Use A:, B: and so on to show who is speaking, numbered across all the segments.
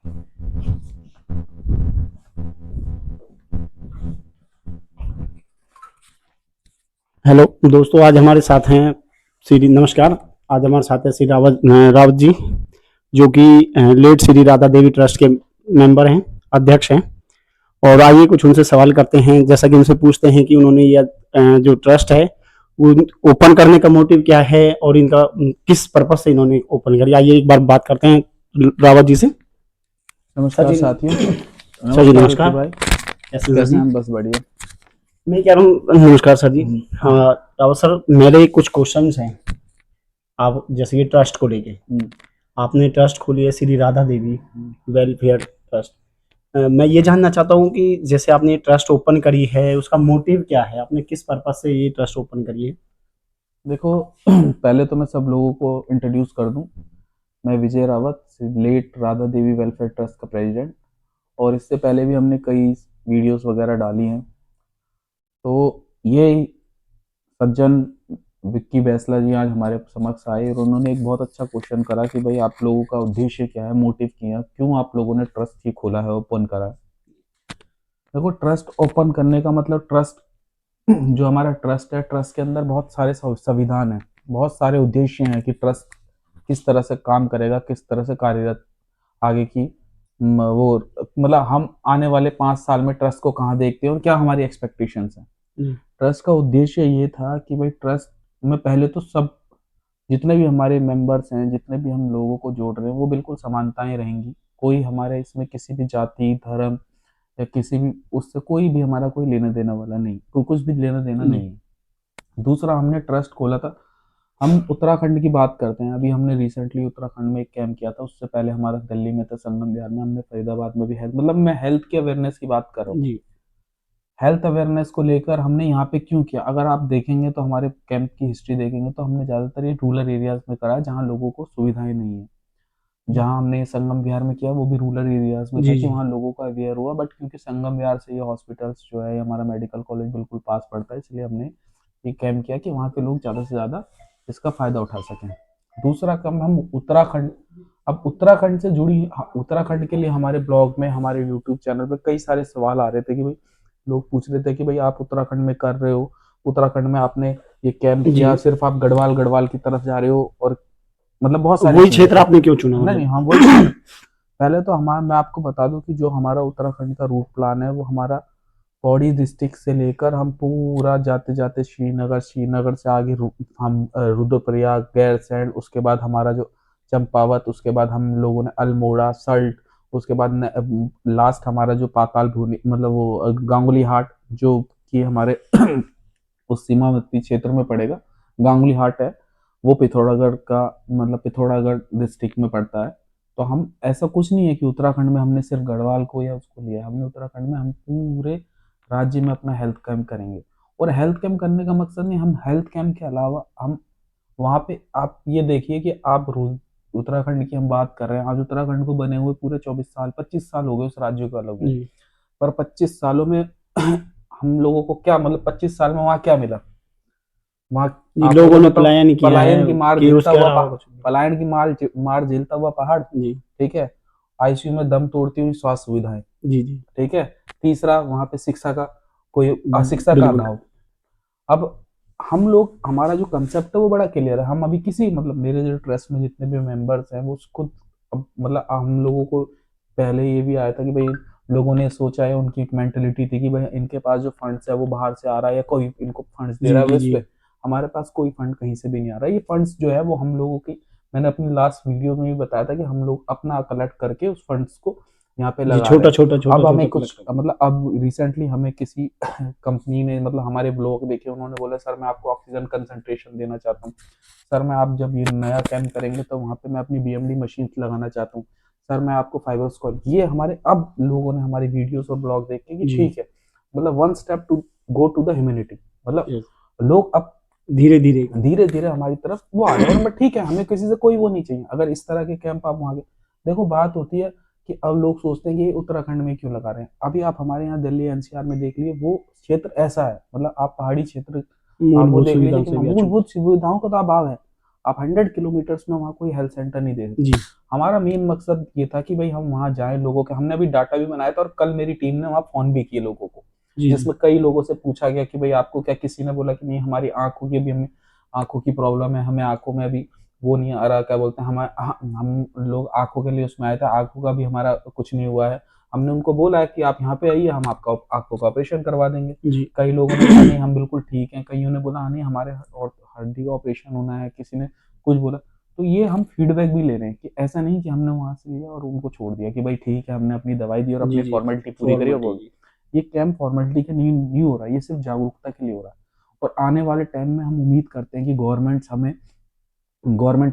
A: Hello दोस्तों, आज हमारे साथ हैं श्री नमस्कार। आज हमारे साथ है श्री रावत जी, जो कि लेट श्री राधा देवी ट्रस्ट के मेंबर हैं, अध्यक्ष हैं। और आइए कुछ उनसे सवाल करते हैं, जैसा कि उनसे पूछते हैं कि उन्होंने यह जो ट्रस्ट है वो ओपन करने का मोटिव क्या है और इनका किस पर्पज से इन्होंने ओपन किया। आइए एक बार बात करते हैं रावत जी से।
B: नमस्कार साथियों।
A: सर जी
B: नमस्कार
A: नमस्कार।
B: भाई,
A: कैसे
B: कैसे हैं? बस बढ़िया।
A: मैं कह रहा हूँ नमस्कार सर जी। हाँ रावत सर, मेरे कुछ क्वेश्चंस हैं आप जैसे कि ट्रस्ट को लेके। आपने ट्रस्ट खोली है श्री राधा देवी वेलफेयर ट्रस्ट। मैं ये जानना चाहता हूँ कि जैसे आपने ये ट्रस्ट ओपन करी है, उसका मोटिव क्या है, आपने किस पर्पज से ये ट्रस्ट ओपन करी है।
B: देखो पहले तो मैं सब लोगों को इंट्रोड्यूस कर दूं। मैं विजय Rawat, late Radha Devi welfare trust का प्रेसिडेंट। और इससे पहले भी हमने कई वीडियोस वगैरह डाली हैं। तो ये सज्जन विक्की बैसला जी आज हमारे समक्ष आए और उन्होंने एक बहुत अच्छा क्वेश्चन करा कि भाई आप लोगों का उद्देश्य क्या है, मोटिव क्या है, क्यों आप लोगों ने ट्रस्ट ही खोला है, ओपन करा है। देखो, ट्रस्ट ओपन करने का मतलब, ट्रस्ट जो हमारा ट्रस्ट है, ट्रस्ट के अंदर बहुत सारे संविधान हैं, बहुत सारे उद्देश्य हैं कि ट्रस्ट किस तरह से काम करेगा, किस तरह से कार्यरत आगे की वो मतलब हम आने वाले 5 साल में ट्रस्ट को कहाँ देखते हैं और क्या हमारी एक्सपेक्टेशंस हैं। ट्रस्ट का उद्देश्य ये था कि भाई ट्रस्ट में पहले तो सब जितने भी हमारे मेंबर्स हैं, जितने भी हम लोगों को जोड़ रहे हैं, वो बिल्कुल समानताएं रहेंगी। कोई हमारे इसमें किसी भी जाति, धर्म या किसी भी उससे कोई भी हमारा कोई लेना देना वाला नहीं, कोई कुछ भी लेना देना नहीं है। दूसरा, हमने ट्रस्ट खोला था, हम उत्तराखंड की बात करते हैं। अभी हमने रिसेंटली उत्तराखंड में एक कैंप किया था, उससे पहले हमारा दिल्ली में था, संगम विहार में, हमने फरीदाबाद में भी हेल्थ मतलब मैं हेल्थ के अवेयरनेस की बात कर रहा हूँ। हेल्थ अवेयरनेस को लेकर हमने यहाँ पे क्यों किया, अगर आप देखेंगे तो हमारे कैंप की हिस्ट्री देखेंगे तो हमने ज़्यादातर ये रूरल एरियाज में करा है, जहाँ लोगों को सुविधाएं नहीं है। जहाँ हमने संगम विहार में किया वो भी रूरल एरियाज में था कि वहाँ लोगों का अवेयर हुआ। बट क्योंकि संगम विहार से ये हॉस्पिटल्स जो है, हमारा मेडिकल कॉलेज बिल्कुल पास पड़ता है, इसलिए हमने ये कैंप किया कि वहाँ के लोग ज़्यादा से ज़्यादा इसका फ़ायदा उठा सकें। दूसरा काम, हम उत्तराखंड, अब उत्तराखंड से जुड़ी, उत्तराखंड के लिए हमारे ब्लॉग में, हमारे यूट्यूब चैनल पर कई सारे सवाल आ रहे थे कि भाई, लोग पूछ रहे थे कि भाई आप उत्तराखंड में कर रहे हो, उत्तराखंड में आपने ये कैंप किया, सिर्फ आप गढ़वाल गढ़वाल की तरफ जा रहे हो, और मतलब बहुत सारी
A: वही
B: चीजें
A: क्षेत्र आपने क्यों चुना।
B: नहीं, हाँ वही। पहले तो हमारा, मैं आपको बता दूं कि जो हमारा उत्तराखंड का रूट प्लान है वो हमारा पौड़ी डिस्ट्रिक्ट से लेकर हम पूरा जाते जाते श्रीनगर, श्रीनगर से आगे हम रुद्रप्रयाग, गैरसैंण, उसके बाद हमारा जो चंपावत, उसके बाद हम लोगों ने अल्मोड़ा, सल्ट, उसके बाद लास्ट हमारा जो पाताल भूमि मतलब वो गांगुली हाट, जो कि हमारे उस सीमावर्ती क्षेत्र में पड़ेगा, गांगुली हाट है, वो पिथौरागढ़ का मतलब पिथौरागढ़ डिस्ट्रिक्ट में पड़ता है। तो हम, ऐसा कुछ नहीं है कि उत्तराखंड में हमने सिर्फ गढ़वाल को या उसको लिया, हमने उत्तराखंड में हम पूरे राज्य में अपना हेल्थ कैंप करेंगे। और हेल्थ कैंप करने का मकसद नहीं, हम हेल्थ कैंप के अलावा हम वहाँ पे, आप ये देखिए कि आप रोज उत्तराखंड की हम बात कर रहे हैं, आज उत्तराखंड को बने हुए पूरे 24 साल, 25 साल हो गए उस राज्य को अलग हुए। पर 25 सालों में हम लोगों को क्या मतलब, 25 साल में वहाँ क्या मिला? वहाँ
A: लोगों ने पलायन किया
B: पलायन
A: है
B: की मार
A: कि
B: झेलता
A: उसके
B: हुआ
A: अलावा कुछ
B: पलायन की मार झेलता हुआ पहाड़,
A: जी
B: ठीक है। आईसीयू में दम तोड़ती हुई स्वास्थ्य सुविधाएं,
A: जी जी
B: ठीक है। तीसरा, वहां पे शिक्षा का कोई अशिक्षा का
A: बिल्कुल
B: अभाव। अब हम लोग, हमारा जो कंसेप्ट है वो बड़ा क्लियर है। हम अभी किसी मतलब मेरे जो ट्रस्ट में जितने भी मेंबर्स हैं वो खुद, अब मतलब हम लोगों को पहले ये भी आया था कि भाई लोगों ने सोचा है, उनकी एक मेंटेलिटी थी कि भाई इनके पास जो फंड्स है वो बाहर से आ रहा है या कोई इनको फंड्स दे
A: जी
B: रहा है,
A: जी
B: उस
A: जी
B: पे हमारे पास कोई फंड कहीं से भी नहीं आ रहा है। ये फंड्स जो है वो हम लोगों की, मैंने अपनी लास्ट वीडियो में भी बताया था कि हम लोग अपना कलेक्ट करके उस फंड्स को यहाँ पे
A: जी
B: लगा रहे
A: छोटा
B: हैं।
A: छोटा छोटा
B: अब हमें
A: छोटा
B: कुछ
A: कलेक्ट
B: मतलब, अब रिसेंटली हमें किसी कंपनी ने मतलब हमारे ब्लॉग देखे, उन्होंने बोला सर मैं आपको ऑक्सीजन कंसंट्रेशन देना चाहता हूँ, सर मैं आप जब ये नया कैंप करेंगे तो वहाँ पे मैं अपनी बीएमडी मशीन लगाना चाहता हूँ, सर मैं आपको फाइब्रोस्कोप, ये हमारे अब लोगों ने हमारी वीडियोस और ब्लॉग देख के कि
A: जी
B: ठीक है, मतलब one step to go to the humanity, मतलब
A: यस
B: लोग अब
A: धीरे धीरे
B: धीरे धीरे हमारी तरफ वो आ रहे हैं। बट ठीक है, हमें किसी से कोई वो नहीं चाहिए। अगर इस तरह के कैंप आप वहाँ, देखो बात होती है कि अब लोग सोचते हैं कि ये उत्तराखंड में क्यों लगा रहे हैं। अभी आप हमारे यहाँ दिल्ली एनसीआर में देख लिए, वो क्षेत्र ऐसा है, मतलब आप पहाड़ी क्षेत्र आप वो
A: मूलभूत
B: देख लीजिए
A: सुविधाओं
B: कि
A: से भी अछूत।
B: मूलभूत सुविधाओं का तो अभाव है। आप 100 किलोमीटर्स में वहाँ कोई हेल्थ सेंटर नहीं दे सकते।
A: जी
B: हमारा मेन मकसद ये था कि भाई हम वहाँ जाएं, लोगों के हमने अभी डाटा भी बनाया था और कल मेरी टीम ने वहाँ फोन भी किए लोगों को,
A: जी जी
B: जिसमें कई लोगों से पूछा गया कि भाई आपको क्या, किसी ने बोला कि नहीं हमारी आंखों की भी, हमें आंखों की प्रॉब्लम है, हमें आंखों में अभी वो नहीं आ रहा, क्या बोलते हैं, हम लोग आंखों के लिए उसमें आए थे, आंखों का भी हमारा कुछ नहीं हुआ है। हमने उनको बोला है कि आप यहाँ पे आइए, हम आपका आंखों का ऑपरेशन करवा देंगे।
A: जी
B: कई लोगों ने बोला नहीं हम बिल्कुल ठीक हैं, कईयों ने बोला "हाँ, नहीं हमारे और हड्डी का ऑपरेशन होना है", किसी ने कुछ बोला। तो ये हम फीडबैक भी ले रहे हैं कि ऐसा नहीं कि हमने वहां से लिया और उनको छोड़ दिया कि भाई ठीक है हमने अपनी दवाई दी और
A: जी
B: अपनी
A: जी
B: फॉर्मेलिटी पूरी करी और
A: फॉर्मेलिटी
B: बोल।
A: जी
B: ये कैंप फॉर्मेलिटी के नहीं हो रहा है, ये सिर्फ जागरूकता के लिए हो रहा है। और आने वाले टाइम में हम उम्मीद करते हैं कि गवर्नमेंट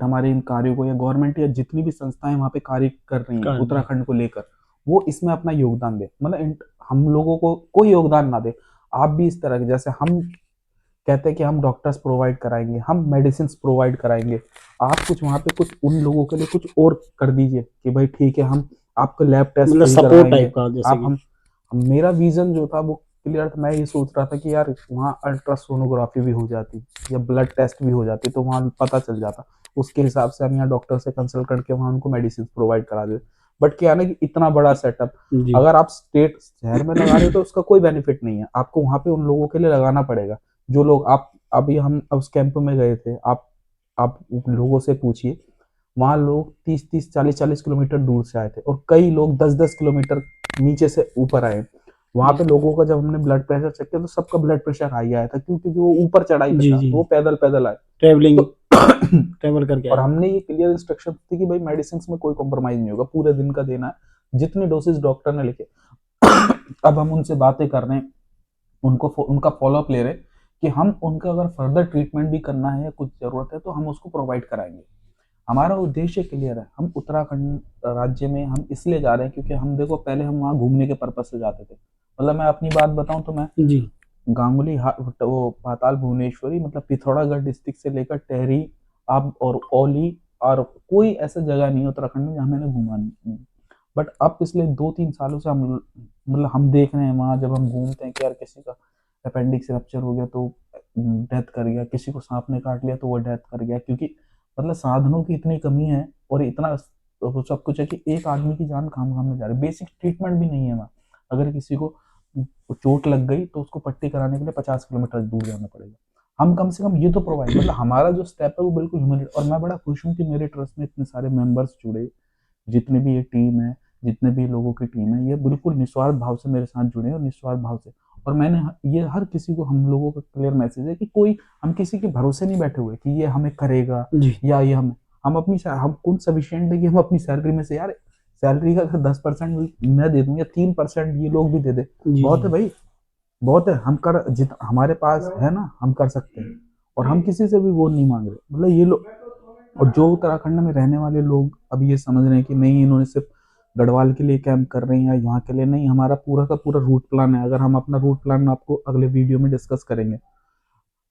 B: हमारे इन कार्यों को, या गवर्नमेंट या जितनी भी संस्थाएं वहाँ पे कार्य कर रही हैं
A: कार जी
B: उत्तराखंड को लेकर, वो इसमें अपना योगदान दे। मतलब हम लोगों को कोई योगदान ना दे, आप भी इस तरह के, जैसे हम कहते हैं कि हम डॉक्टर्स प्रोवाइड कराएंगे, हम मेडिसिन प्रोवाइड कराएंगे, आप कुछ वहाँ पे कुछ उन लोगों के लिए कुछ और कर दीजिए कि भाई ठीक है हम आपको लैब टेस्ट
A: मतलब
B: फ्री
A: सपोर्ट
B: करवाएंगे।
A: टाइप का जैसे
B: आप
A: कि
B: मेरा विजन जो था वो क्लियर था, मैं ये सोच रहा था कि यार वहाँ अल्ट्रासोनोग्राफी भी हो जाती या ब्लड टेस्ट भी हो जाती तो वहाँ पता चल जाता, उसके हिसाब से हम यहाँ डॉक्टर से कंसल्ट करके वहाँ उनको मेडिसिन प्रोवाइड करा देते। बट क्या है ना कि इतना बड़ा सेटअप,
A: जी
B: अगर आप स्टेट शहर में लगा रहे हो तो उसका कोई बेनिफिट नहीं है, आपको वहाँ पे उन लोगों के लिए लगाना पड़ेगा जो लोग आप, अभी हम उस कैंप में गए थे, आप लोगों से पूछिए, वहाँ लोग 30-30 40-40 किलोमीटर दूर से आए थे और कई लोग 10-10 किलोमीटर नीचे से ऊपर आए। वहां
A: जी
B: पे लोगों का जब हमने ब्लड प्रेशर चेक किया तो सबका ब्लड प्रेशर हाई आया था, क्योंकि वो ऊपर चढ़ाई पे
A: जी
B: था
A: जी
B: तो वो पैदल पैदल आए।
A: ट्रेवलिंग
B: तो
A: ट्रेवल करके
B: और
A: आए
B: हमने ये क्लियर इंस्ट्रक्शन थी कि भाई मेडिसिन में कोई कॉम्प्रोमाइज नहीं होगा, पूरे दिन का देना है जितने डोसेज डॉक्टर ने लिखे। अब हम उनसे बातें कर रहे हैं, उनका फॉलोअप ले रहे हैं कि हम उनका अगर फर्दर ट्रीटमेंट भी करना है या कुछ जरूरत है तो हम उसको प्रोवाइड कराएंगे। हमारा उद्देश्य क्लियर है, हम उत्तराखंड राज्य में हम इसलिए जा रहे हैं क्योंकि हम देखो पहले हम वहाँ घूमने के पर्पज से जाते थे। मतलब मैं अपनी बात बताऊं तो मैं
A: जी
B: गांगुली वो पाताल भुवनेश्वरी, मतलब पिथौरागढ़ डिस्ट्रिक्ट से लेकर टेहरी अब और ओली, और कोई ऐसा जगह नहीं है उत्तराखंड में जहाँ मैंने घूमा नहीं। बट अब पिछले 2-3 सालों से हम, मतलब हम देख रहे हैं वहाँ जब हम घूमते हैं कि यार किसी का अपेंडिक्स रप्चर हो गया तो डेथ कर गया, किसी को सांप ने काट लिया तो वो डेथ कर गया, क्योंकि मतलब साधनों की इतनी कमी है और इतना वो सब कुछ है कि एक आदमी की जान खाम खाम में जा रही है, बेसिक ट्रीटमेंट भी नहीं है वहाँ। अगर किसी को चोट लग गई तो उसको पट्टी कराने के लिए 50 किलोमीटर दूर जाना पड़ेगा। हम कम से कम ये तो प्रोवाइड, मतलब हमारा जो स्टेप है वो बिल्कुल ह्यूमन, और मैं बड़ा खुश हूँ कि मेरे ट्रस्ट में इतने सारे मेंबर्स जुड़े, जितने भी ये टीम है, जितने भी लोगों की टीम है, ये बिल्कुल निस्वार्थ भाव से मेरे साथ जुड़े हैं और निस्वार्थ भाव से। और मैंने ये हर किसी को, हम लोगों का क्लियर मैसेज है कि कोई, हम किसी के भरोसे नहीं बैठे हुए कि ये हमें करेगा
A: जी
B: या ये हम अपनी हम कौन सफिशियंट है कि हम अपनी सैलरी में से, यार सैलरी का अगर 10% मैं दे दूं या 3% ये लोग भी दे दे,
A: जी
B: बहुत है
A: जी
B: भाई, बहुत है। हम कर जित हमारे पास है ना, हम कर सकते हैं और हम किसी से भी वो नहीं मांग रहे, मतलब ये लोग। और जो उत्तराखंड में रहने वाले लोग अब ये समझ रहे हैं कि नहीं इन्होंने सिर्फ गढ़वाल के लिए कैंप कर रहे हैं या यहाँ के लिए नहीं, हमारा पूरा का पूरा रूट प्लान है। अगर हम अपना रूट प्लान आपको अगले वीडियो में डिस्कस करेंगे,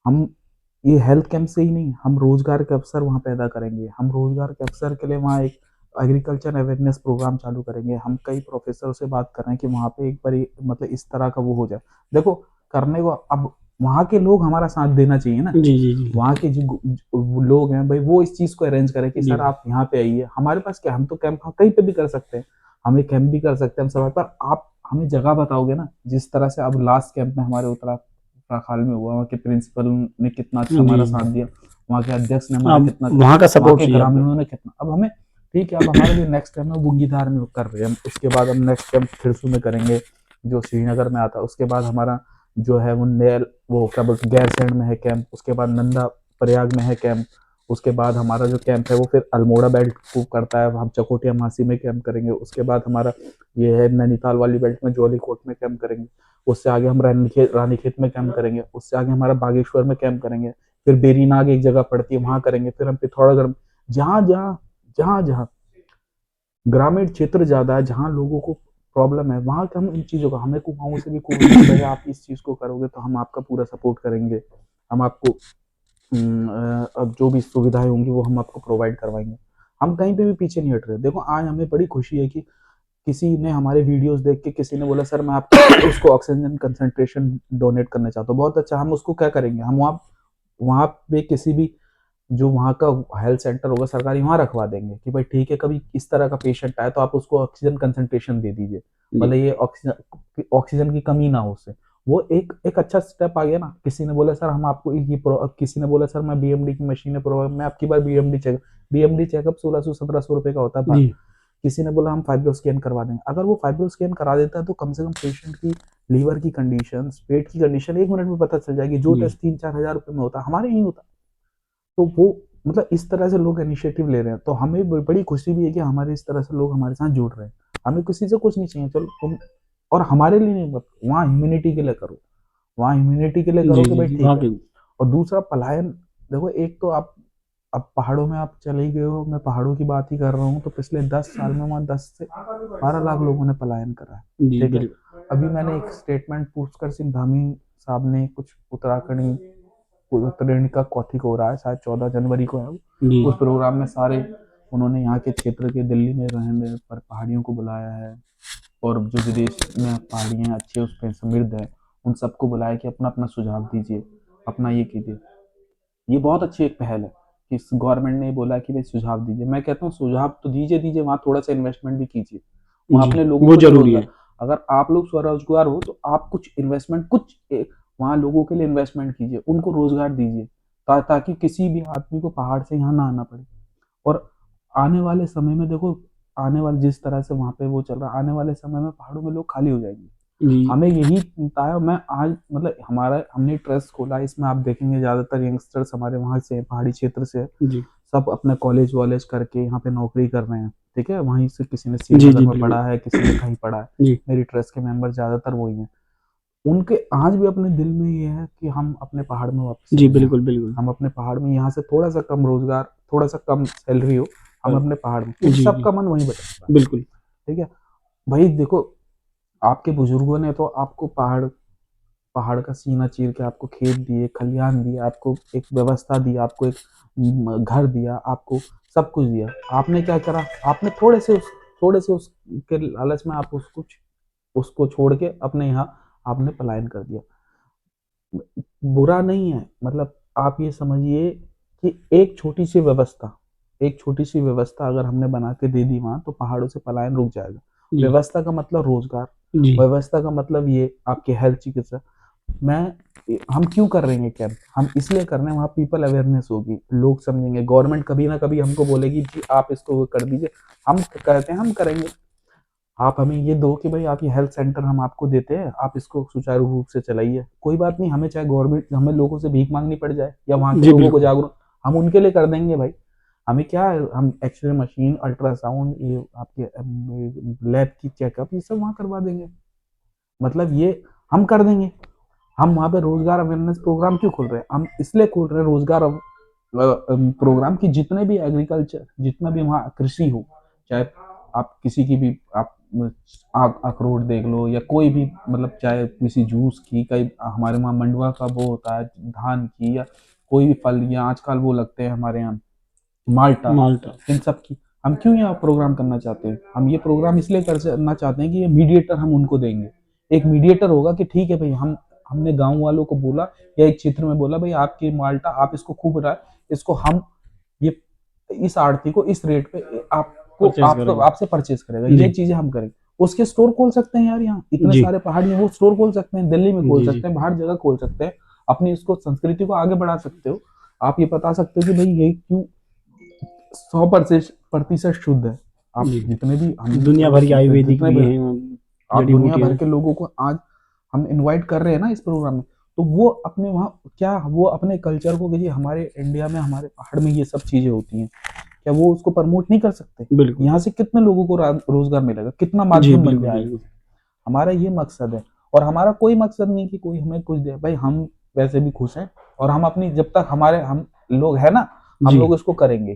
B: हम ये हेल्थ कैंप से ही नहीं, हम रोजगार के अवसर वहाँ पैदा करेंगे, हम रोजगार के अवसर के लिए वहाँ एक एग्रीकल्चर अवेयरनेस प्रोग्राम चालू करेंगे। हम कई प्रोफेसर से बात कर रहे हैं कि वहाँ पे एक बार मतलब इस तरह का वो हो जाए। देखो करने को, अब वहाँ के लोग हमारा साथ देना चाहिए ना,
A: जी जी जी
B: वहाँ के जो लोग हैं भाई वो इस चीज को अरेंज करें कि
A: जी
B: सर आप यहाँ पे आइए, हमारे पास क्या, हम तो कैंप कहीं पे भी कर सकते हैं, हम एक कैंप भी कर सकते हैं हम सब, पर आप हमें जगह बताओगे ना, जिस तरह से अब लास्ट कैंप में हमारे उत्तराखंड में हुआ, वहाँ के प्रिंसिपल ने कितना अच्छा
A: जी
B: हमारा
A: जी
B: साथ दिया, वहाँ के अध्यक्ष ने हमारा
A: अब
B: कितना,
A: वहाँ का
B: वहाँ
A: सपोर्ट
B: के
A: चाहिए आपको
B: ग्रामीणों ने कितना, अब हमें ठीक है। अब हमारे लिए नेक्स्ट टाइम में बुंगीधार में कर रहे हैं हम, उसके बाद हम नेक्स्ट टाइम खिरसू में करेंगे जो श्रीनगर में आता है, उसके बाद हमारा जो है वो नेल, वो क्या बोलते गैरसैंण में है कैंप, उसके बाद नंदा प्रयाग में है कैंप, उसके बाद हमारा जो कैंप है वो फिर अल्मोड़ा बेल्ट को करता है, हम चकोटिया मासी में कैंप करेंगे, उसके बाद हमारा ये है नैनीताल वाली बेल्ट में ज्वालीकोट में कैंप करेंगे, उससे आगे हम रानीखेत में कैंप करेंगे, उससे आगे हमारा बागेश्वर में कैंप करेंगे, फिर बेरीनाग एक जगह पड़ती है वहां करेंगे, फिर हम पिथौरागढ़, जहाँ जहाँ जहाँ जहाँ ग्रामीण क्षेत्र ज्यादा है, जहाँ लोगों को प्रॉब्लम है, वहां हम इन चीजों का, हमें कुमाऊं से भी कोई भाई आप इस चीज को करोगे तो हम आपका पूरा सपोर्ट करेंगे, हम आपको अब जो भी सुविधाएं होंगी वो हम आपको प्रोवाइड करवाएंगे। हम कहीं पे भी पीछे नहीं हट रहे। देखो आज हमें बड़ी खुशी है कि किसी ने हमारे वीडियोस देख के किसी ने बोला सर मैं आपको उसको ऑक्सीजन कंसंट्रेशन डोनेट करना चाहता हूँ, बहुत अच्छा, हम उसको क्या करेंगे, हम वहाँ वहाँ पे किसी भी जो वहाँ का हेल्थ सेंटर होगा सरकारी, वहाँ रखवा देंगे कि भाई ठीक है, कभी इस तरह का पेशेंट आए तो आप उसको ऑक्सीजन कंसंट्रेशन दे दीजिए, मतलब ये ऑक्सीजन ऑक्सीजन की कमी ना हो उससे। वो एक एक अच्छा स्टेप आ गया ना। किसी ने बोला सर हम आपको किसी ने बोला सर मैं बीएमडी की मशीनें प्रोवाइड, मैं आपकी बार बीएमडी चेकअप 1600-1700 रुपए का होता है।
A: जी
B: किसी ने बोला हम फाइब्रो स्कैन करवा देंगे। अगर वो फाइब्रो स्कैन करा देता है तो कम से कम पेशेंट की लीवर की कंडीशन, पेट की कंडीशन 1 मिनट में पता चल जाएगी। जो
A: जी
B: टेस्ट 3-4 हजार रुपए में होता हमारे यहीं होता। तो वो मतलब इस तरह से लोग इनिशिएटिव ले रहे हैं, तो हमें बड़ी खुशी भी है कि हमारे इस तरह से लोग हमारे साथ जुड़ रहे हैं। हमें किसी से कुछ नहीं चाहिए, चलो तुम, और हमारे लिए नहीं, वहाँ ह्यूमिनिटी के लिए करो, वहाँ ह्यूमिनिटी के लिए करो
A: जी
B: कि
A: जी
B: भाई
A: जी
B: ठीक है।
A: वाकई।
B: और दूसरा पलायन, देखो एक तो आप अब पहाड़ों में आप चले ही गए हो, मैं पहाड़ों की बात ही कर रहा हूँ, तो पिछले 10 साल में वहाँ 10 से 12 लाख लोगों ने पलायन करा है।
A: जी
B: ठीक है।
A: बिल्कुल।
B: अभी मैंने एक स्टेटमेंट पुष्कर सिंह धामी साहब ने कुछ उत्तराखंड का कौथिक हो रहा है, शायद 14 जनवरी को है वो।
A: जी
B: उस प्रोग्राम में सारे उन्होंने यहाँ के क्षेत्र के, दिल्ली में रहने पर पहाड़ियों को बुलाया है, और जो विदेश में पहाड़ियाँ अच्छी उस पर समृद्ध है, उन सबको बुलाया कि अपना अपना सुझाव दीजिए, अपना ये कीजिए। ये बहुत अच्छी एक पहल है कि गवर्नमेंट ने बोला कि भाई सुझाव दीजिए। मैं कहता हूँ सुझाव तो दीजिए दीजिए, वहाँ थोड़ा सा इन्वेस्टमेंट भी कीजिए, वहाँ
A: जी
B: अपने लोगों
A: वो
B: को भी
A: जरूरी है।
B: रोजगार। अगर आप लोग स्वरोजगार हो तो आप कुछ इन्वेस्टमेंट, वहाँ लोगों के लिए इन्वेस्टमेंट कीजिए, उनको रोजगार दीजिए, ताकि किसी भी आदमी को पहाड़ से यहाँ ना आना पड़े। और आने वाले समय में देखो, आने वाले जिस तरह से वहाँ पे वो चल रहा है, आने वाले समय में पहाड़ों में लोग खाली हो जाएंगे।
A: जी
B: हमें यही चिंता है। मैं आज मतलब हमारा हमने ट्रस्ट खोला, इसमें आप देखेंगे ज्यादातर यंगस्टर्स हमारे वहाँ से हैं, पहाड़ी क्षेत्र से हैं।
A: जी
B: सब अपने कॉलेज वॉलेज करके यहाँ पे नौकरी कर रहे हैं। ठीक है, वहीं से किसी ने
A: जी
B: श्रीनगर
A: जी
B: में
A: बिल्कुल।
B: पढ़ा है, किसी ने कहीं पढ़ा है।
A: जी
B: मेरी ट्रस्ट के मेंबर ज्यादातर वही हैं। उनके आज भी अपने दिल में ये है कि हम अपने पहाड़ में वापस
A: जी
B: चले जाएं।
A: बिल्कुल बिल्कुल।
B: हम अपने पहाड़ में, यहाँ से थोड़ा सा कम रोजगार, थोड़ा सा कम सैलरी हो, हम अपने पहाड़ में, क्योंकि
A: जी जी
B: सबका मन वहीं बचता है।
A: बिल्कुल।
B: ठीक है भाई, देखो आपके बुजुर्गों ने तो आपको पहाड़ पहाड़ का सीना चीर के आपको खेत दिए, खलिहान दिए, आपको एक व्यवस्था दी, आपको एक घर दिया, आपको सब कुछ दिया। आपने क्या करा, आपने थोड़े से उसके लालच में आप उसको छोड़ के अपने यहाँ आपने पलायन कर दिया। बुरा नहीं है, मतलब आप ये समझिए कि एक छोटी सी व्यवस्था अगर हमने बना के दे दी वहां, तो पहाड़ों से पलायन रुक जाएगा।
A: जी
B: व्यवस्था का मतलब रोजगार,
A: जी
B: व्यवस्था का मतलब ये आपके हेल्थ चिकित्सा। मैं हम क्यों कर रहे हैं कैंप, हम इसलिए कर रहे हैं, वहाँ पीपल अवेयरनेस होगी, लोग समझेंगे। गवर्नमेंट कभी ना कभी हमको बोलेगी कि आप इसको कर दीजिए, हम कहते हैं हम करेंगे। आप हमें ये दो कि भाई आप ये हेल्थ सेंटर हम आपको देते हैं, आप इसको सुचारू रूप से चलाइए, कोई बात नहीं, हमें चाहे गवर्नमेंट, हमें लोगों से भीख मांगनी पड़ जाए या वहाँ के
A: जी
B: लोगों को
A: बिल्कुल।
B: जागरूक, हम उनके लिए कर देंगे भाई। हमें क्या है, हम एक्सरे मशीन, अल्ट्रासाउंड, ये आपके लैब की चेकअप, ये सब वहाँ करवा देंगे, मतलब ये हम कर देंगे। हम वहाँ पे रोजगार अवेयरनेस प्रोग्राम क्यों खोल रहे हैं, हम इसलिए खोल रहे हैं रोजगार प्रोग्राम की, जितने भी एग्रीकल्चर, जितना भी वहाँ कृषि हो, चाहे आप किसी की भी आप अखरोट देख लो, या कोई भी, मतलब चाहे किसी जूस की, कई हमारे वहाँ मंडुआ का वो होता है, धान की, या कोई भी फल, या आजकल वो लगते हैं हमारे यहाँ माल्टा,
A: माल्टा।
B: इन सब की। हम क्यों यहाँ प्रोग्राम करना चाहते हैं, हम ये प्रोग्राम इसलिए करना चाहते हैं कि ये मीडिएटर हम उनको देंगे। एक मीडिएटर होगा कि ठीक है भाई, हमने गांव वालों को बोला या एक क्षेत्र में बोला भाई आपकी माल्टा, आप इसको खूब रहा, इसको हम ये इस आड़ती को इस रेट पे आपको
A: परचेज करेंगे।
B: आपसे परचेज करेगा, ये
A: जी
B: चीजें हम करेंगे। उसके स्टोर खोल सकते हैं यार, यहाँ इतने
A: जी
B: सारे पहाड़ी हैं, वो स्टोर खोल सकते हैं, दिल्ली में खोल
A: जी जी
B: सकते हैं, बाहर जगह खोल सकते हैं, अपनी इसको संस्कृति को आगे बढ़ा सकते हो। आप ये बता सकते हो कि भाई ये क्यों 100% शुद्ध है। आप
A: जी।
B: जितने भी
A: दुनिया भर की
B: हम
A: आयुर्वेदिक
B: जितने
A: भी
B: भी
A: हैं,
B: आप
A: जड़ी
B: दुनिया
A: बूटियां
B: भर
A: हैं।
B: के लोगों को आज हम इनवाइट कर रहे हैं ना इस प्रोग्राम में, तो वो अपने वहाँ क्या, वो अपने कल्चर को, कि हमारे इंडिया में, हमारे पहाड़ में ये सब चीजें होती हैं, क्या वो उसको प्रमोट नहीं कर सकते।
A: बिल्कुल।
B: यहाँ से कितने लोगों को रोजगार मिलेगा, कितना
A: जी
B: माध्यम बन
A: बिल्कुल
B: जाएगा।
A: बिल्कुल।
B: हमारा ये मकसद है। और हमारा कोई मकसद नहीं कि कोई हमें कुछ दे भाई, हम वैसे भी खुश हैं, और हम अपनी, जब तक हमारे हम लोग है ना, हम
A: जी
B: लोग इसको करेंगे,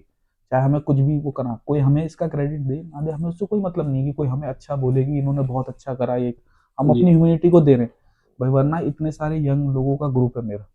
B: चाहे हमें कुछ भी वो करना, कोई हमें इसका क्रेडिट दे ना दे, हमें उससे कोई मतलब नहीं कि कोई हमें अच्छा बोलेगी इन्होंने बहुत अच्छा करा ये, हम
A: जी
B: अपनी ह्यूमैनिटी को दे रहे हैं भाई। वरना इतने सारे यंग लोगों का ग्रुप है मेरा,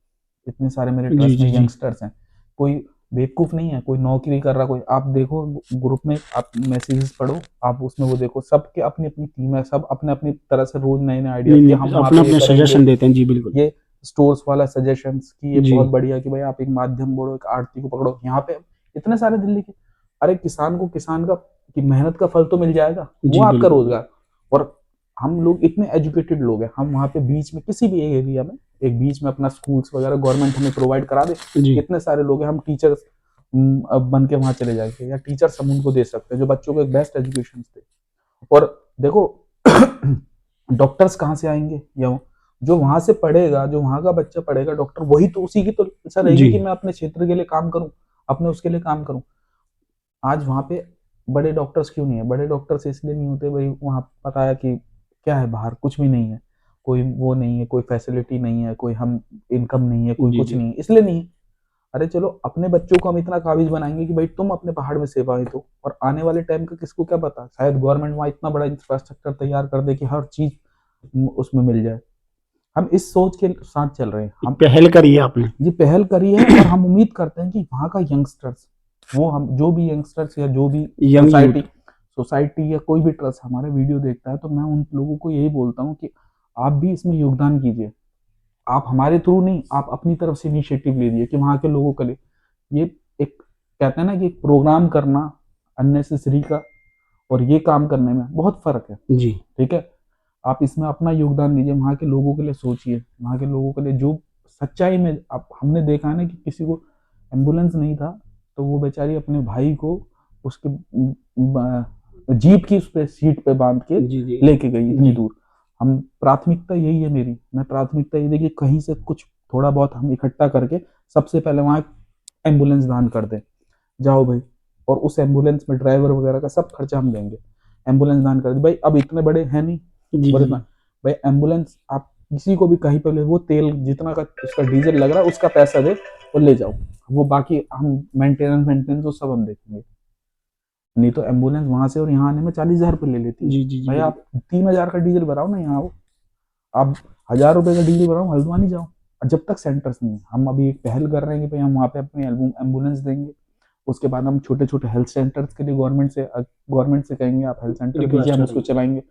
B: इतने सारे मेरे
A: जी
B: ट्रस्ट में
A: जी जी
B: यंगस्टर्स हैं, कोई बेवकूफ नहीं है, कोई नौकरी कर रहा, कोई आप देखो ग्रुप में, आप मैसेजेस पढ़ो, आप उसमें वो देखो, सबके अपनी अपनी टीम है, सब अपने अपनी तरह से रोज नए नए आइडियाज
A: नहीं
B: कि
A: नहीं
B: हम वहाँ
A: अपना
B: पे ये
A: अपना
B: करेंगे,
A: सजेशन देते हैं। जी बिल्कुल।
B: ये स्टोर्स वाला सजेशंस कि ये
A: जी
B: बहुत बढ़िया कि भाई आप एक माध्यम बोलो, एक आरती को पकड़ो। यहाँ पे इतने सारे दिल्ली के, अरे किसान को किसान का कि मेहनत का फल तो मिल जाएगा, वो
A: जी
B: आपका
A: बिल्कुल
B: रोजगार। और हम लोग इतने एजुकेटेड लोग हैं, हम वहाँ पे बीच में किसी भी एरिया में एक बीच में अपना स्कूल्स वगैरह गवर्नमेंट हमें प्रोवाइड करा दे।
A: जी
B: इतने सारे लोग हैं, हम टीचर्स बन के वहां चले जाएंगे, या टीचर्स हम उनको दे सकते हैं जो बच्चों को एक बेस्ट एजुकेशन दे। और देखो डॉक्टर्स कहाँ से आएंगे, या जो वहां से पढ़ेगा, जो वहां का बच्चा पढ़ेगा डॉक्टर, वही तो उसी की तो इच्छा रहेगी
A: जी
B: कि मैं अपने क्षेत्र के लिए काम करूं, अपने उसके लिए काम करूं। आज वहां पे बड़े डॉक्टर्स क्यों नहीं है? बड़े डॉक्टर्स इसलिए नहीं होते भाई, वहां पता है कि क्या है, बाहर कुछ भी नहीं है, कोई वो नहीं है, कोई फैसिलिटी नहीं है, कोई हम इनकम नहीं है, कोई
A: जी
B: कुछ
A: जी
B: नहीं है, इसलिए नहीं है। अरे चलो अपने बच्चों को हम इतना काबिज बनाएंगे कि भाई तुम अपने पहाड़ में सेवाएं दो, और आने वाले टाइम का किसको क्या पता, शायद गवर्नमेंट वहां इतना बड़ा इंफ्रास्ट्रक्चर तैयार कर दे कि हर चीज उसमें मिल जाए। हम इस सोच के साथ चल रहे हैं।
A: एक
B: हम
A: पहल करी है आपने।
B: ये पहल करी है, और हम उम्मीद करते हैं कि वहाँ का यंगस्टर्स, वो हम जो भी यंगस्टर्स या जो भी
A: यंग
B: सोसाइटी
A: यूथ।
B: सोसाइटी या कोई भी ट्रस्ट हमारे वीडियो देखता है, तो मैं उन लोगों को यही बोलता हूँ कि आप भी इसमें योगदान कीजिए। आप हमारे थ्रू नहीं, आप अपनी तरफ से इनिशिएटिव लीजिए कि वहाँ के लोगों के लिए ये एक, कहते हैं ना कि एक प्रोग्राम करना अननेसेसरी का और ये काम करने में बहुत फर्क है।
A: जी
B: ठीक है, आप इसमें अपना योगदान दीजिए, वहाँ के लोगों के लिए सोचिए, वहाँ के लोगों के लिए जो सच्चाई में आप, हमने देखा है ना कि किसी को एम्बुलेंस नहीं था, तो वो बेचारी अपने भाई को उसके जीप की उस पे सीट पे बांध के
A: जी जी
B: लेके गई इतनी
A: जी
B: दूर। हम प्राथमिकता यही है मेरी, मैं प्राथमिकता ये देखिए कहीं से कुछ थोड़ा बहुत हम इकट्ठा करके सबसे पहले वहाँ एम्बुलेंस दान कर दें, जाओ भाई, और उस एम्बुलेंस में ड्राइवर वगैरह का सब खर्चा हम देंगे, एम्बुलेंस दान कर दी भाई। अब इतने बड़े हैं नहीं,
A: जी
B: बोले
A: जी
B: भाई एम्बुलेंस आप किसी को भी कहीं पे ले, वो तेल जितना का उसका डीजल लग रहा है उसका पैसा दे और ले जाओ, वो बाकी हम मेंटेनेंस वो सब हम देखेंगे। नहीं तो एम्बुलेंस वहां से और यहाँ आने में 40,000 रुपये ले लेती है।
A: जी जी जी
B: भाई
A: बिल्कुल।
B: आप 3,000 का डीजल भराओ ना, यहाँ आओ, आप 1,000 रुपये का डीजल भराओ, हल्द्वानी जाओ। और जब तक सेंटर्स नहीं है, हम अभी एक पहल कर रहे हैं कि भाई हम वहाँ पे अपनी एम्बुलेंस देंगे। उसके बाद हम छोटे छोटे हेल्थ सेंटर्स के लिए गवर्नमेंट से कहेंगे आप हेल्थ सेंटर दीजिए,
A: रिक्वेस्ट
B: हम उसको
A: करेंगे।
B: चलाएंगे।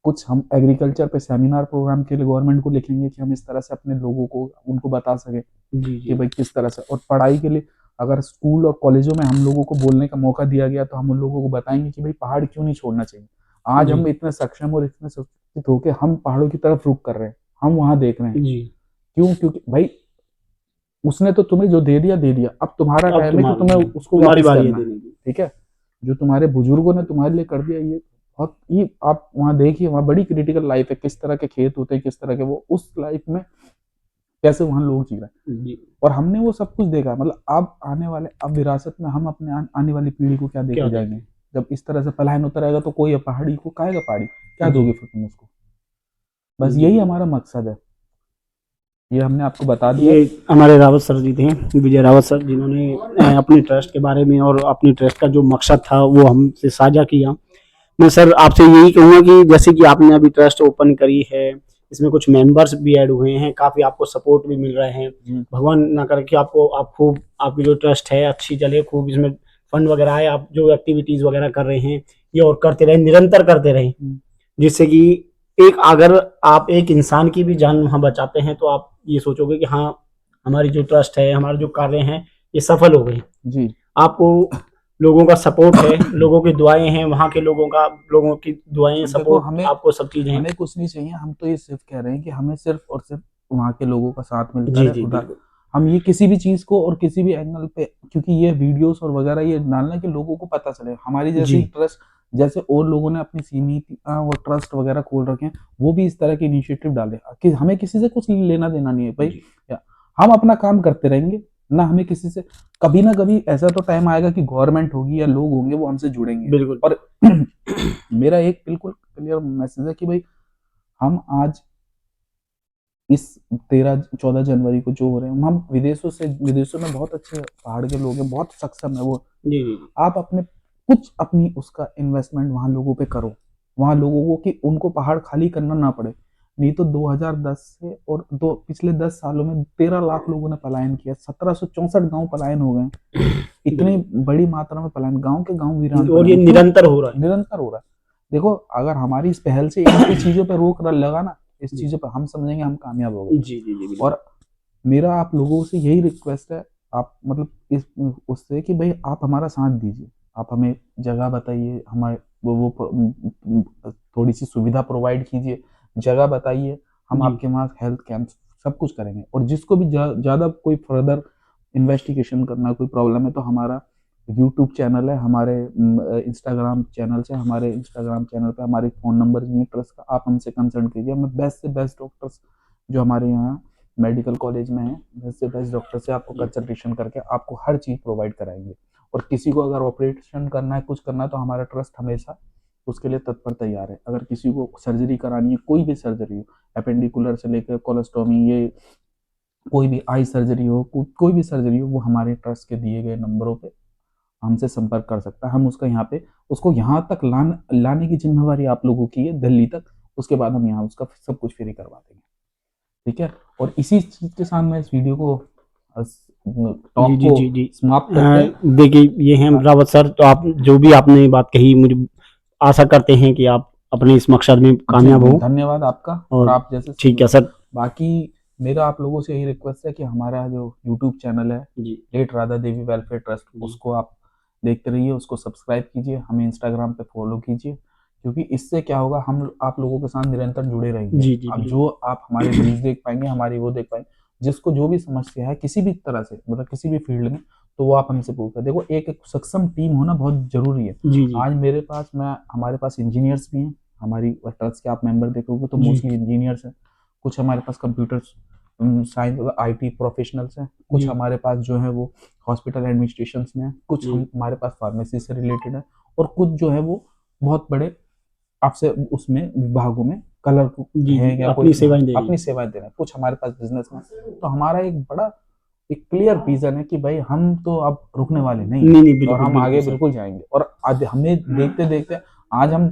B: कुछ हम एग्रीकल्चर पे सेमिनार प्रोग्राम के लिए गवर्नमेंट को लिखेंगे कि हम इस तरह से अपने लोगों को उनको बता सके
A: जी
B: कि
A: जी
B: भाई किस तरह से। और पढ़ाई के लिए अगर स्कूल और कॉलेजों में हम लोगों को बोलने का मौका दिया गया, तो हम उन लोगों को बताएंगे कि भाई पहाड़ क्यों नहीं छोड़ना चाहिए। आज
A: जी
B: हम इतने सक्षम और इतने शिक्षित होकर हम पहाड़ों की तरफ रुख कर रहे हैं, हम वहां देख रहे हैं।
A: जी।
B: क्यों? क्योंकि भाई उसने तो तुम्हें जो दे दिया दे दिया, अब तुम्हारा
A: अब
B: टाइम है कि
A: तुम्हारी
B: तुम्हें
A: जी,
B: उसको
A: तुम्हारी
B: वापस
A: बारी है
B: करना है।
A: देने की।
B: ठीक है, जो तुम्हारे बुजुर्गों ने तुम्हारे लिए कर दिया, ये बहुत ही, आप वहां देखिए, वहां बड़ी क्रिटिकल लाइफ है, किस तरह के खेत होते हैं, किस तरह के वो, उस लाइफ में कैसे वहां लोग जी रहे हैं।
A: जी
B: और हमने वो सब कुछ देखा, मतलब अब आने वाले, अब विरासत में हम अपने आने वाली पीढ़ी को क्या
A: क्या
B: देके जाएंगे?
A: देखें।
B: जब इस तरह से पलायन होता रहेगा तो कोई पहाड़ी को खाएगा, पहाड़ी क्या
A: जी
B: दोगे फिर तुम उसको? बस
A: जी
B: यही
A: बिल्कुल।
B: हमारा मकसद है, ये हमने आपको बता दिया।
A: ये हमारे रावत सर जी थे, विजय रावत सर, जिन्होंने अपनी ट्रस्ट के बारे में और अपनी ट्रस्ट का जो मकसद था वो हमसे साझा किया। मैं सर आपसे यही कहूँगा कि जैसे कि आपने अभी ट्रस्ट ओपन करी है, इसमें कुछ मेंबर्स भी ऐड हुए हैं, काफ़ी आपको सपोर्ट भी मिल रहे हैं। भगवान ना करे कि आप खूब, आपकी जो ट्रस्ट है अच्छी चले, खूब इसमें फंड वगैरह आए, आप जो एक्टिविटीज़ वगैरह कर रहे हैं ये और करते रहें, निरंतर करते रहें, जिससे कि एक, अगर आप एक इंसान की भी जान वहाँ बचाते हैं तो आप ये सोचोगे कि हाँ हमारी जो ट्रस्ट है, हमारे जो कार्य हैं ये सफल हो गए।
B: जी
A: आपको लोगों का सपोर्ट है, लोगों की दुआएं हैं, वहाँ के लोगों की दुआएं,
B: देखो
A: सपोर्ट,
B: हमें
A: आपको सब चीजें हैं।
B: हमें कुछ नहीं चाहिए, हम तो ये सिर्फ कह रहे हैं कि हमें सिर्फ और सिर्फ वहाँ के लोगों का साथ मिलता
A: जी
B: रहे,
A: जी
B: उधर
A: बिल्कुल।
B: हम ये किसी भी चीज को और किसी भी एंगल पे, क्योंकि ये वीडियोस और वगैरह ये डालना कि लोगों को पता चले हमारी
A: जी
B: जैसी ट्रस्ट, जैसे और लोगों ने अपनी सीमित और ट्रस्ट वगैरह खोल रखे हैं, वो भी इस तरह के इनिशिएटिव डाले कि हमें किसी से कुछ लेना देना नहीं है भाई।
A: जी
B: हम अपना काम करते रहेंगे, ना हमें किसी से, कभी ना कभी ऐसा तो टाइम आएगा कि गवर्नमेंट होगी या लोग होंगे वो हमसे जुड़ेंगे।
A: बिल्कुल।
B: और मेरा एक बिल्कुल क्लियर मैसेज है कि भाई हम आज इस 13-14 जनवरी को जो हो रहे हैं, हम विदेशों में बहुत अच्छे पहाड़ के लोग हैं, बहुत सक्षम है वो।
A: जी जी
B: आप अपने कुछ अपनी उसका इन्वेस्टमेंट वहां लोगों पे करो, वहां लोगों को कि उनको पहाड़ खाली करना ना पड़े। नहीं तो 2010 से और दो पिछले 10 सालों में 13 लाख लोगों ने पलायन किया, 1764 गांव पलायन हो गए। इतनी
A: बिल्कुल।
B: बड़ी मात्रा में पलायन, गांव के गांव वीरान पड़े
A: और ये
B: हैं। क्यों?
A: निरंतर हो रहा है।
B: निरंतर हो रहा है। देखो अगर हमारी इस पहल से इन चीजों पर रोक लगा ना, इस चीजों पर हम समझेंगे हम कामयाब हो गए।
A: जी जी जी बिल्कुल।
B: और मेरा आप लोगों से यही रिक्वेस्ट है, आप मतलब इस उससे कि भाई आप हमारा साथ दीजिए, आप हमें जगह बताइए, हमारे थोड़ी सी सुविधा प्रोवाइड कीजिए, जगह बताइए, हम
A: जी
B: आपके वहाँ हेल्थ कैंप सब कुछ करेंगे। और जिसको भी ज़्यादा कोई फर्दर इन्वेस्टिगेशन करना, कोई प्रॉब्लम है, तो हमारा यूट्यूब चैनल है, हमारे इंस्टाग्राम चैनल से, हमारे इंस्टाग्राम चैनल पे हमारे फ़ोन नंबर भी है ट्रस्ट का, आप हमसे कंसल्ट कीजिए। हमें बेस्ट से बेस्ट डॉक्टर्स जो हमारे यहाँ मेडिकल कॉलेज में है, बेस्ट से बेस्ट डॉक्टर से आपको कंसल्टेशन करके आपको हर चीज़ प्रोवाइड कराएंगे। और किसी को अगर ऑपरेशन करना है, कुछ करना है, तो हमारा ट्रस्ट हमेशा उसके लिए तत्पर तैयार है। अगर किसी को सर्जरी करानी है, कोई भी सर्जरी हो, एपेंडिकुलर से लेकर कोलोस्टोमी, ये कोई भी आई सर्जरी हो, कोई भी सर्जरी हो, वो हमारे ट्रस्ट के दिए गए नंबरों पे हमसे संपर्क कर सकता है। हम उसका यहाँ पे उसको यहाँ तक लाने की जिम्मेवारी आप लोगों की है, दिल्ली तक। उसके बाद हम यहाँ उसका सब कुछ फ्री करवा देंगे, ठीक है। और इसी चीज के साथ मैं इस वीडियो को
A: जी
B: टॉक
A: जी
B: को
A: जी जी
B: समाप्त करते हैं।
A: देखिए ये हैं रावत सर, तो आप जो भी आपने बात कही, मुझे आशा करते हैं कि आप अपने इस मकसद में कामयाब
B: जी,
A: हो।
B: धन्यवाद आपका और
A: और
B: आप जैसे
A: ठीक है सर।
B: बाकी मेरा आप लोगों से यही रिक्वेस्ट है कि हमारा जो यूट्यूब चैनल है,
A: जी
B: late Radha Devi welfare trust,
A: जी
B: उसको आप देखते रहिए, उसको सब्सक्राइब कीजिए, हमें इंस्टाग्राम पे फॉलो कीजिए, क्योंकि इससे क्या होगा, हम आप लोगों के साथ निरंतर जुड़े रहेंगे।
A: जी जी
B: अब
A: बिल्कुल।
B: जो आप हमारे न्यूज़ देख पाएंगे, हमारी वो देख पाएंगे, जिसको जो भी समस्या है किसी भी तरह से, मतलब किसी भी फील्ड में, तो वो आप हमसे पूछकर देखो। एक सक्षम टीम होना बहुत जरूरी है।
A: जी जी
B: आज मेरे पास हमारे पास इंजीनियर्स भी हैं, हमारी ट्रस्ट के आप मेंबर देखोगे तो
A: जी
B: मोस्टली इंजीनियर्स हैं। कुछ हमारे पास कंप्यूटर साइंस आईटी प्रोफेशनल्स हैं, कुछ
A: जी
B: हमारे पास जो है वो हॉस्पिटल एडमिनिस्ट्रेशन में है, कुछ
A: जी
B: हमारे पास फार्मेसी से रिलेटेड है, और कुछ जो है वो बहुत बड़े आपसे उसमें विभागों में कलर
A: जी
B: है
A: जी
B: या कोई
A: अपनी सेवाएं दे रही
B: अपनी
A: हैं।
B: सेवाएं दे रहे हैं। कुछ हमारे पास बिजनेस में, तो हमारा एक बड़ा एक क्लियर विजन है कि भाई हम तो अब रुकने वाले नहीं
A: नहीं नहीं
B: हैं, और
A: बिल्कुल
B: हम
A: बिल्कुल
B: आगे
A: सर।
B: बिल्कुल जाएंगे। और आज हमें देखते देखते आज हम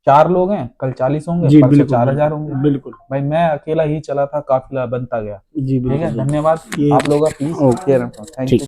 B: 4 लोग हैं, कल 40 होंगे,
A: जी
B: परसों
A: बिल्कुल
B: 4000 होंगे।
A: बिल्कुल बिल्कुल।
B: भाई मैं अकेला ही चला था, काफिला बनता गया।
A: जी
B: ठीक
A: बिल्कुल
B: है,
A: बिल्कुल
B: धन्यवाद
A: ये
B: आप लोगों का, प्लीज केयर,
A: ओके
B: थैंक
A: ठीक।
B: यू।